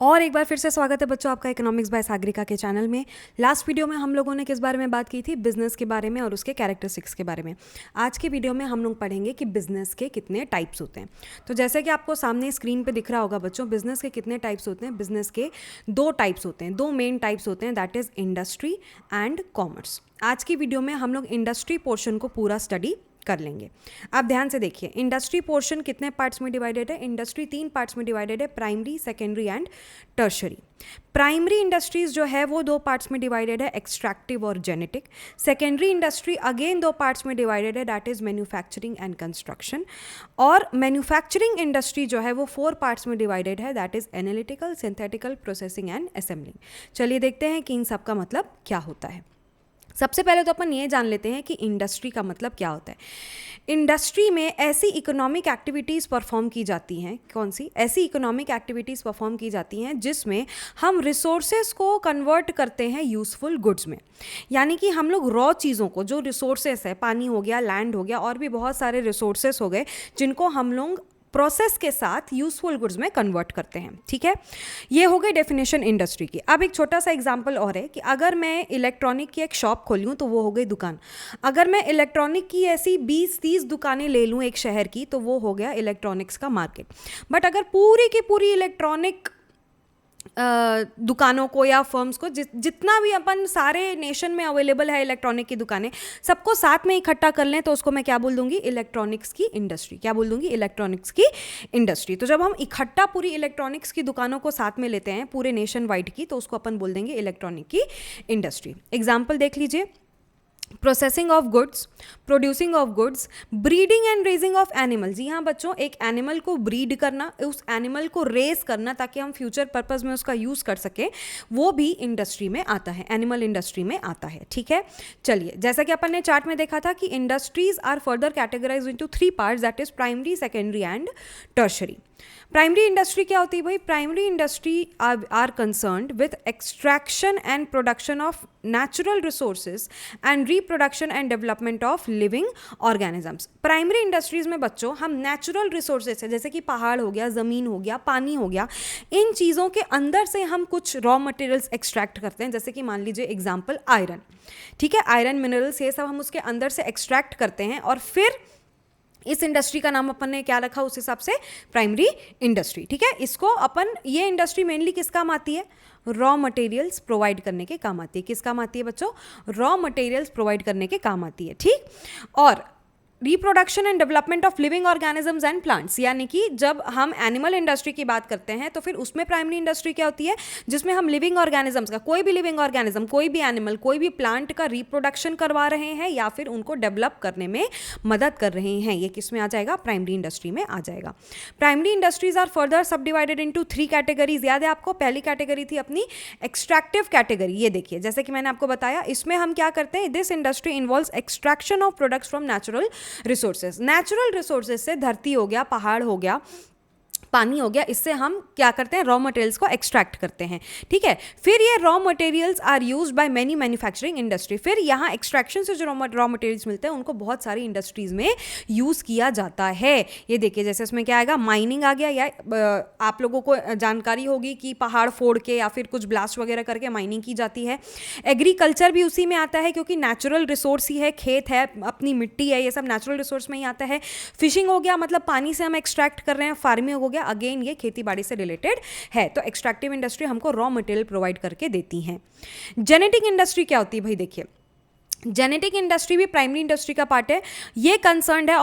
और एक बार फिर से स्वागत है बच्चों आपका इकोनॉमिक्स बाय सागरिका के चैनल में। लास्ट वीडियो में हम लोगों ने किस बारे में बात की थी? बिजनेस के बारे में और उसके कैरेक्टरिस्टिक्स के बारे में। आज की वीडियो में हम लोग पढ़ेंगे कि बिजनेस के कितने टाइप्स होते हैं। तो जैसे कि आपको सामने स्क्रीन पे दिख रहा होगा बच्चों, बिजनेस के कितने टाइप्स होते हैं? बिजनेस के दो टाइप्स होते हैं, दो मेन टाइप्स होते हैं, that is industry and commerce. आज की वीडियो में हम लोग इंडस्ट्री पोर्शन को पूरा स्टडी कर लेंगे। आप ध्यान से देखिए, इंडस्ट्री पोर्शन कितने पार्ट्स में डिवाइडेड है? इंडस्ट्री 3 पार्ट्स में डिवाइडेड है, primary, secondary and tertiary. Primary industries जो है वो 2 पार्ट्स में डिवाइडेड है, एक्सट्रैक्टिव और genetic. Secondary industry again 2 parts में डिवाइडेड है, that is manufacturing and construction. और मैन्युफैक्चरिंग इंडस्ट्री जो है वो 4 पार्ट्स में डिवाइडेड है, that is analytical, synthetical, processing and assembling. चलिए देखते हैं कि इन सब का मतलब क्या होता है। सबसे पहले तो अपन ये जान लेते हैं कि इंडस्ट्री का मतलब क्या होता है। इंडस्ट्री में ऐसी इकोनॉमिक एक्टिविटीज़ परफॉर्म की जाती हैं, कौन सी ऐसी इकोनॉमिक एक्टिविटीज़ परफॉर्म की जाती हैं जिसमें हम रिसोर्सेज को कन्वर्ट करते हैं यूज़फुल गुड्स में। यानी कि हम लोग रॉ चीज़ों को, जो रिसोर्सेज है, पानी हो गया, लैंड हो गया, और भी बहुत सारे रिसोर्सेज हो गए, जिनको हम लोग प्रोसेस के साथ यूजफुल गुड्स में कन्वर्ट करते हैं। ठीक है, ये हो गई डेफिनेशन इंडस्ट्री की। अब एक छोटा सा एग्जांपल और है कि अगर मैं इलेक्ट्रॉनिक की एक शॉप खोलूँ तो वो हो गई दुकान। अगर मैं इलेक्ट्रॉनिक की ऐसी 20-30 दुकानें ले लूँ एक शहर की, तो वो हो गया इलेक्ट्रॉनिक्स का मार्केट। बट अगर पूरी की पूरी इलेक्ट्रॉनिक दुकानों को या फर्म्स को, जितना भी अपन सारे नेशन में अवेलेबल है इलेक्ट्रॉनिक की दुकानें, सबको साथ में इकट्ठा कर लें तो उसको मैं क्या बोल दूंगी? इलेक्ट्रॉनिक्स की इंडस्ट्री। क्या बोल दूंगी? इलेक्ट्रॉनिक्स की इंडस्ट्री। तो जब हम इकट्ठा पूरी इलेक्ट्रॉनिक्स की दुकानों को साथ में लेते हैं, पूरे नेशन वाइड की, तो उसको अपन बोल देंगे इलेक्ट्रॉनिक की इंडस्ट्री। एग्जाम्पल देख लीजिए, processing of goods, producing of goods, breeding and raising of animal. जी हाँ बच्चों, एक एनिमल को ब्रीड करना, उस एनिमल को रेज करना ताकि हम फ्यूचर पर्पस में उसका यूज़ कर सके, वो भी इंडस्ट्री में आता है, एनिमल इंडस्ट्री में आता है। ठीक है, चलिए, जैसा कि अपन ने चार्ट में देखा था कि industries are further categorized into 3 parts, that is primary, secondary and tertiary. Primary industry क्या होती है भाई? Primary industry are concerned with extraction and production of natural resources and reproduction and development of living organisms. Primary industries में बच्चों हम natural resources है, जैसे कि पहाड़ हो गया, ज़मीन हो गया, पानी हो गया, इन चीज़ों के अंदर से हम कुछ रॉ मटेरियल्स एक्सट्रैक्ट करते हैं। जैसे कि मान लीजिए एग्जाम्पल आयरन। ठीक है, आयरन, मिनरल्स, ये सब हम उसके अंदर से एक्सट्रैक्ट करते हैं, और फिर इस इंडस्ट्री का नाम अपन ने क्या रखा? उस हिसाब से प्राइमरी इंडस्ट्री। ठीक है, इसको अपन, ये इंडस्ट्री मेनली किस काम आती है? रॉ मटेरियल्स प्रोवाइड करने के काम आती है। किस काम आती है बच्चों? रॉ मटेरियल्स प्रोवाइड करने के काम आती है। ठीक, और reproduction and development of living organisms and plants, यानी कि जब हम एनिमल इंडस्ट्री की बात करते हैं तो फिर उसमें प्राइमरी इंडस्ट्री क्या होती है? जिसमें हम लिविंग ऑर्गेनिजम्स का, कोई भी लिविंग ऑर्गेनिज्म, कोई भी एनिमल, कोई भी प्लांट का रिप्रोडक्शन करवा रहे हैं या फिर उनको डेवलप करने में मदद कर रहे हैं, ये किस में आ जाएगा? प्राइमरी इंडस्ट्री में आ जाएगा। प्राइमरी इंडस्ट्रीज आर फर्दर सब डिवाइडेड इंटू 3 कैटेगरीज। याद है आपको? पहली कैटेगरी थी अपनी एक्सट्रैक्टिव कैटेगरी। ये देखिए, जैसे कि मैंने आपको बताया, इसमें हम क्या करते हैं? This industry involves extraction of products from natural resources. Natural resources से, धरती हो गया, पहाड़ हो गया, पानी हो गया, इससे हम क्या करते हैं? रॉ मटेरियल्स को एक्सट्रैक्ट करते हैं। ठीक है, फिर ये raw materials are used by many manufacturing industry. फिर यहाँ एक्सट्रैक्शन से जो रॉ मटेरियल्स मिलते हैं उनको बहुत सारी इंडस्ट्रीज में यूज़ किया जाता है। ये देखिए, जैसे इसमें क्या आएगा? माइनिंग आ गया, या आप लोगों को जानकारी होगी कि पहाड़ फोड़ के या फिर कुछ ब्लास्ट वगैरह करके माइनिंग की जाती है। एग्रीकल्चर भी उसी में आता है, क्योंकि नेचुरल रिसोर्स ही है, खेत है, अपनी मिट्टी है, ये सब नेचुरल रिसोर्स में ही आता है। फिशिंग हो गया, मतलब पानी से हम एक्सट्रैक्ट कर रहे हैं। फार्मिंग हो गया, अगेन ये खेती बाड़ी से रिलेटेड है। तो एक्सट्रैक्टिव इंडस्ट्री हमको रॉ मटेरियल प्रोवाइड करके देती हैं। जेनेटिक इंडस्ट्री क्या होती है भाई? देखिए, जेनेटिक इंडस्ट्री भी प्राइमरी इंडस्ट्री का पार्ट है। ये कंसर्न्ड है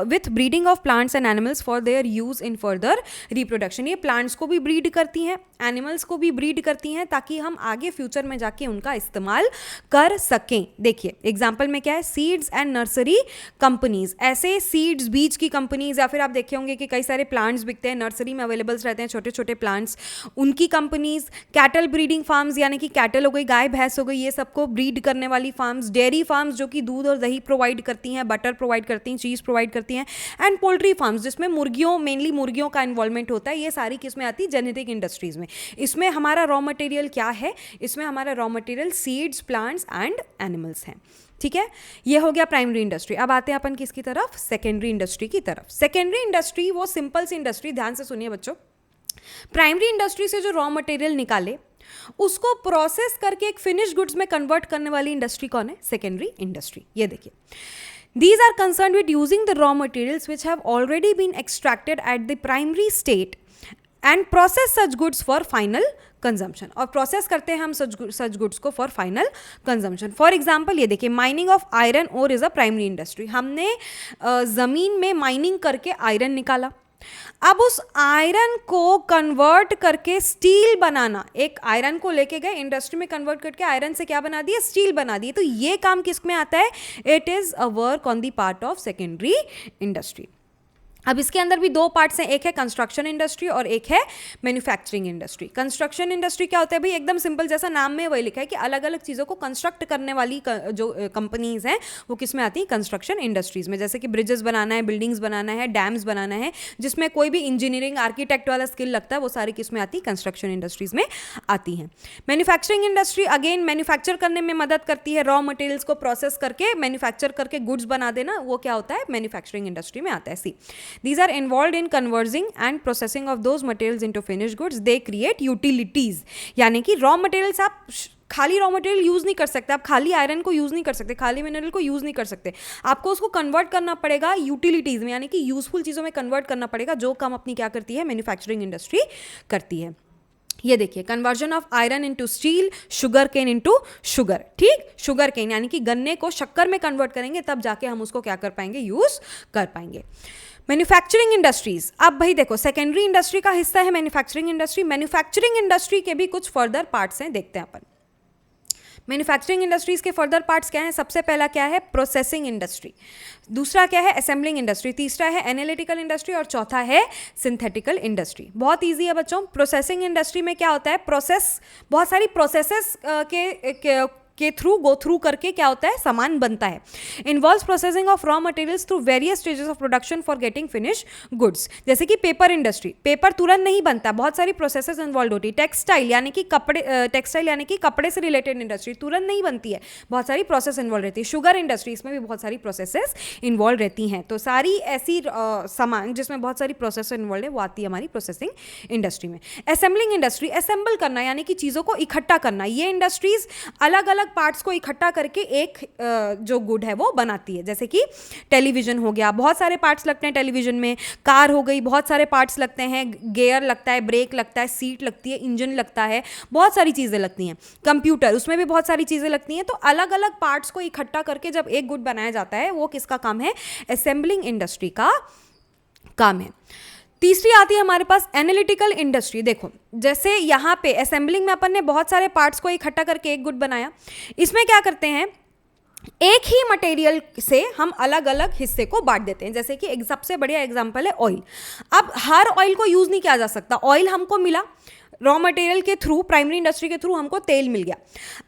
with breeding of plants and animals for their use in further reproduction. ये प्लांट्स को भी ब्रीड करती हैं, एनिमल्स को भी ब्रीड करती हैं, ताकि हम आगे फ्यूचर में जाके उनका इस्तेमाल कर सकें। देखिए एग्जाम्पल में क्या है? Seeds and nursery companies. ऐसे सीड्स, बीज की कंपनीज, या फिर आप देखे होंगे कि कई सारे प्लांट्स बिकते हैं, नर्सरी में अवेलेबल्स रहते हैं छोटे छोटे प्लांट्स, उनकी कंपनीज। कैटल ब्रीडिंग फार्म्स, यानी कि कैटल हो गई, गाय भैंस हो गई, ये सबको ब्रीड करने वाली फार्म्स। डेयरी फार्म्स जो कि दूध और दही प्रोवाइड करती हैं, बटर प्रोवाइड करती हैं, चीज़ प्रोवाइड करती हैं। एंड पोल्ट्री फार्म्स, जिसमें मुर्गियों, मेनली मुर्गियों का इन्वॉल्वमेंट होता है। ये सारी किस में आती है? जेनेटिक इंडस्ट्रीज में। इसमें हमारा रॉ मटेरियल क्या है? इसमें हमारा raw material seeds, plants and animals हैं। ठीक है, ये हो गया प्राइमरी इंडस्ट्री। अब आते हैं अपन किसकी तरफ? सेकेंडरी इंडस्ट्री की तरफ। सेकेंडरी इंडस्ट्री वो सिंपल सी इंडस्ट्री, ध्यान से सुनिए बच्चों, प्राइमरी इंडस्ट्री से जो रॉ मटेरियल निकाले उसको प्रोसेस करके एक फिनिश गुड्स में कन्वर्ट करने वाली इंडस्ट्री कौन है? Secondary industry. ये देखिए, these are concerned with using the raw materials which have already been extracted at the primary state and process such goods for final consumption, और प्रोसेस करते हैं हम सच गुड्स को for final consumption. For example ये देखिए, mining of iron ore is a primary industry. हमने ज़मीन में माइनिंग करके आयरन निकाला, अब उस आयरन को कन्वर्ट करके स्टील बनाना, एक आयरन को लेके गए इंडस्ट्री में, कन्वर्ट करके आयरन से क्या बना दिया? स्टील बना दिए। तो ये काम किस में आता है? It is a work on the part of secondary industry. अब इसके अंदर भी दो पार्ट्स हैं, एक है कंस्ट्रक्शन इंडस्ट्री और एक है मैन्युफैक्चरिंग इंडस्ट्री। कंस्ट्रक्शन इंडस्ट्री क्या होता है भाई? एकदम सिंपल, जैसा नाम में वही लिखा है कि अलग अलग चीज़ों को कंस्ट्रक्ट करने वाली जो कंपनीज हैं वो किस में आती हैं? कंस्ट्रक्शन इंडस्ट्रीज में। जैसे कि ब्रिजेस बनाना है, बिल्डिंग्स बनाना है, डैम्स बनाना है, जिसमें कोई भी इंजीनियरिंग आर्किटेक्ट वाला स्किल लगता है, वो सारी किस में आती है? कंस्ट्रक्शन इंडस्ट्रीज में आती हैं। मैन्युफैक्चरिंग इंडस्ट्री अगेन मैन्युफैक्चर करने में मदद करती है, रॉ मटेरियल्स को प्रोसेस करके मैन्युफैक्चर करके गुड्स बना देना, वो क्या होता है? मैन्युफैक्चरिंग इंडस्ट्री में आता है। See, these are involve in converting and processing of those materials into finished goods. They create utilities, यानी कि रॉ मटेरियल्स आप खाली रॉ मटेरियल यूज़ नहीं कर सकते, आप खाली आयरन को यूज़ नहीं कर सकते, खाली मिनरल को यूज़ नहीं कर सकते, आपको उसको कन्वर्ट करना पड़ेगा यूटिलिटीज़ में, यानी कि यूजफुल चीज़ों में कन्वर्ट करना पड़ेगा, जो काम अपनी क्या करती है? मैन्युफैक्चरिंग इंडस्ट्री करती है। ये देखिए, conversion of iron into steel, sugar cane into sugar. ठीक, शुगर केन यानी कि गन्ने को शक्कर में कन्वर्ट करेंगे, तब जाके हम उसको क्या कर पाएंगे? यूज़ कर पाएंगे। मैन्युफैक्चरिंग इंडस्ट्रीज, अब भाई देखो, सेकेंडरी इंडस्ट्री का हिस्सा है मैन्युफैक्चरिंग इंडस्ट्री। मैन्युफैक्चरिंग इंडस्ट्री के भी कुछ फर्दर पार्ट्स हैं, देखते हैं अपन। मैन्युफैक्चरिंग इंडस्ट्रीज के फर्दर पार्ट्स क्या हैं? सबसे पहला क्या है? प्रोसेसिंग इंडस्ट्री, दूसरा क्या है? असेंबलिंग इंडस्ट्री, तीसरा है एनालिटिकल इंडस्ट्री और चौथा है सिंथेटिकल इंडस्ट्री। बहुत ईजी है बच्चों। प्रोसेसिंग इंडस्ट्री में क्या होता है? प्रोसेस, बहुत सारी प्रोसेसेस के थ्रू गो थ्रू करके क्या होता है? सामान बनता है। Involves processing of raw materials through various stages of production for getting finish goods. जैसे कि पेपर इंडस्ट्री, पेपर तुरंत नहीं बनता, बहुत सारी प्रोसेसेस इन्वॉल्व होती है। टेक्सटाइल यानी कि कपड़े से रिलेटेड इंडस्ट्री, तुरंत नहीं बनती है, बहुत सारी प्रोसेस इन्वॉल्व रहती है। शुगर इंडस्ट्री, इसमें भी बहुत सारी प्रोसेसेस इन्वॉल्व रहती हैं। तो सारी ऐसी सामान जिसमें बहुत सारी प्रोसेस इन्वॉल्व है, वो आती है हमारी प्रोसेसिंग इंडस्ट्री में। असेंबलिंग इंडस्ट्री, असेंबल करना यानी कि चीज़ों को इकट्ठा करना। ये इंडस्ट्रीज अलग अलग पार्ट्स को इकट्ठा करके एक जो गुड है वो बनाती है। जैसे कि टेलीविजन हो गया, बहुत सारे पार्ट्स लगते हैं टेलीविजन में। कार हो गई, बहुत सारे पार्ट्स लगते हैं, गियर लगता है, ब्रेक लगता है, सीट लगती है, इंजन लगता है, बहुत सारी चीज़ें लगती हैं। कंप्यूटर, उसमें भी बहुत सारी चीज़ें लगती हैं। तो अलग अलग पार्ट्स को इकट्ठा करके जब एक गुड बनाया जाता है, वो किसका काम है? असेंबलिंग इंडस्ट्री का काम है। तीसरी आती है हमारे पास एनालिटिकल इंडस्ट्री। देखो, जैसे यहाँ पे असेंबलिंग में अपन ने बहुत सारे पार्ट्स को इकट्ठा करके एक गुड बनाया, इसमें क्या करते हैं? एक ही मटेरियल से हम अलग अलग हिस्से को बांट देते हैं। जैसे कि सबसे बढ़िया एग्जांपल है ऑयल। अब हर ऑयल को यूज़ नहीं किया जा सकता। ऑयल हमको मिला रॉ मटेरियल के थ्रू, प्राइमरी इंडस्ट्री के थ्रू हमको तेल मिल गया।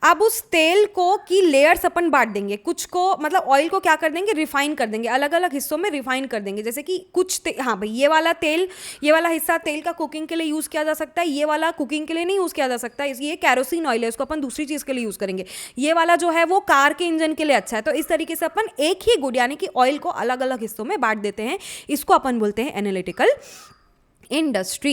अब उस तेल को की लेयर्स अपन बांट देंगे, कुछ को मतलब ऑयल को क्या कर देंगे? रिफाइन कर देंगे, अलग अलग हिस्सों में रिफाइन कर देंगे। जैसे कि कुछ हाँ भाई, ये वाला तेल, ये वाला हिस्सा तेल का कुकिंग के लिए यूज़ किया जा सकता है, ये वाला कुकिंग के लिए नहीं यूज़ किया जा सकता है, ये कैरोसिन ऑयल है, उसको अपन दूसरी चीज़ के लिए यूज़ करेंगे। ये वाला जो है वो कार के इंजन के लिए अच्छा है। तो इस तरीके से अपन एक ही गुड यानी कि ऑयल को अलग अलग हिस्सों में बांट देते हैं। इसको अपन बोलते हैं analytical industry.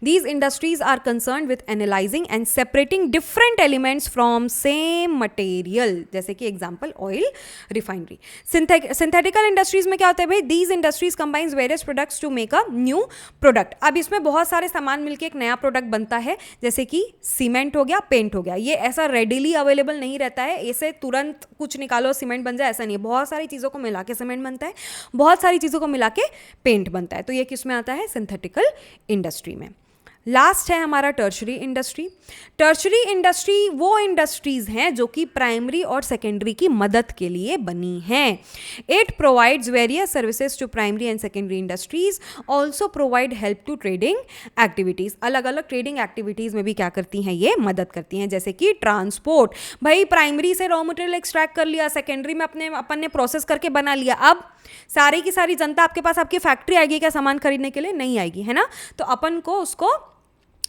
These industries are concerned with analyzing and separating different elements from same material, जैसे कि example oil refinery. Synthetical industries में क्या होता है भाई? These industries combines various products to make a new product. अब इसमें बहुत सारे सामान मिलके एक नया प्रोडक्ट बनता है, जैसे कि सीमेंट हो गया, पेंट हो गया। ये ऐसा रेडिली अवेलेबल नहीं रहता है, इसे तुरंत कुछ निकालो सीमेंट बन जाए, ऐसा नहीं है। बहुत सारी चीज़ों को मिला के सीमेंट बनता है, बहुत सारी चीज़ों को मिला के पेंट बनता है। तो ये किस में आता है? सिंथेटिकल इंडस्ट्री में। लास्ट है हमारा टर्शरी इंडस्ट्री। टर्शरी इंडस्ट्री वो इंडस्ट्रीज हैं जो कि प्राइमरी और सेकेंडरी की मदद के लिए बनी हैं। It provides various services to primary and secondary industries, also provide help to trading activities. अलग अलग ट्रेडिंग एक्टिविटीज़ में भी क्या करती हैं? ये मदद करती हैं। जैसे कि ट्रांसपोर्ट, भाई प्राइमरी से रॉ मटेरियल एक्सट्रैक्ट कर लिया, सेकेंडरी में अपन ने प्रोसेस करके बना लिया। अब सारी की सारी जनता आपके पास, आपकी फैक्ट्री आएगी क्या सामान खरीदने के लिए? नहीं आएगी, है ना। तो अपन को उसको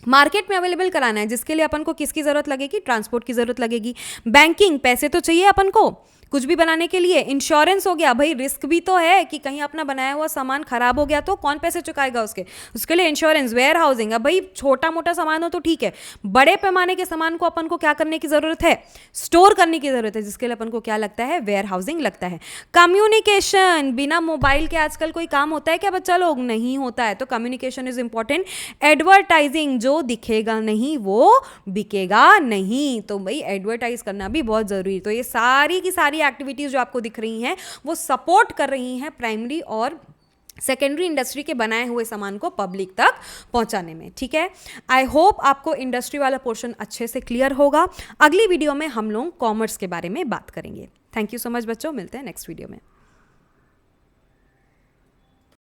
मार्केट में अवेलेबल कराना है, जिसके लिए अपन को किसकी ज़रूरत लगेगी, ट्रांसपोर्ट की ज़रूरत लगेगी। बैंकिंग, पैसे तो चाहिए अपन को कुछ भी बनाने के लिए। इंश्योरेंस हो गया, भाई रिस्क भी तो है कि कहीं अपना बनाया हुआ सामान खराब हो गया तो कौन पैसे चुकाएगा उसके लिए इंश्योरेंस। वेयर हाउसिंग, अब भाई छोटा मोटा सामान हो तो ठीक है, बड़े पैमाने के सामान को अपन को क्या करने की ज़रूरत है, स्टोर करने की ज़रूरत है, जिसके लिए अपन को क्या लगता है, वेयर हाउसिंग लगता है। कम्युनिकेशन, बिना मोबाइल के आजकल कोई काम होता है क्या बच्चा लोग, नहीं होता है, तो कम्युनिकेशन इज इंपॉर्टेंट। एडवर्टाइजिंग, जो दिखेगा नहीं वो बिकेगा नहीं, तो भाई एडवर्टाइज करना भी बहुत ज़रूरी है। तो ये सारी की सारी एक्टिविटीज़ जो आपको दिख रही हैं वो सपोर्ट कर रही हैं प्राइमरी और सेकेंडरी इंडस्ट्री के बनाए हुए सामान को पब्लिक तक पहुंचाने में। ठीक है, आई होप आपको इंडस्ट्री वाला पोर्शन अच्छे से क्लियर होगा। अगली वीडियो में हम लोग कॉमर्स के बारे में बात करेंगे। थैंक यू सो मच बच्चों, मिलते हैं नेक्स्ट वीडियो में।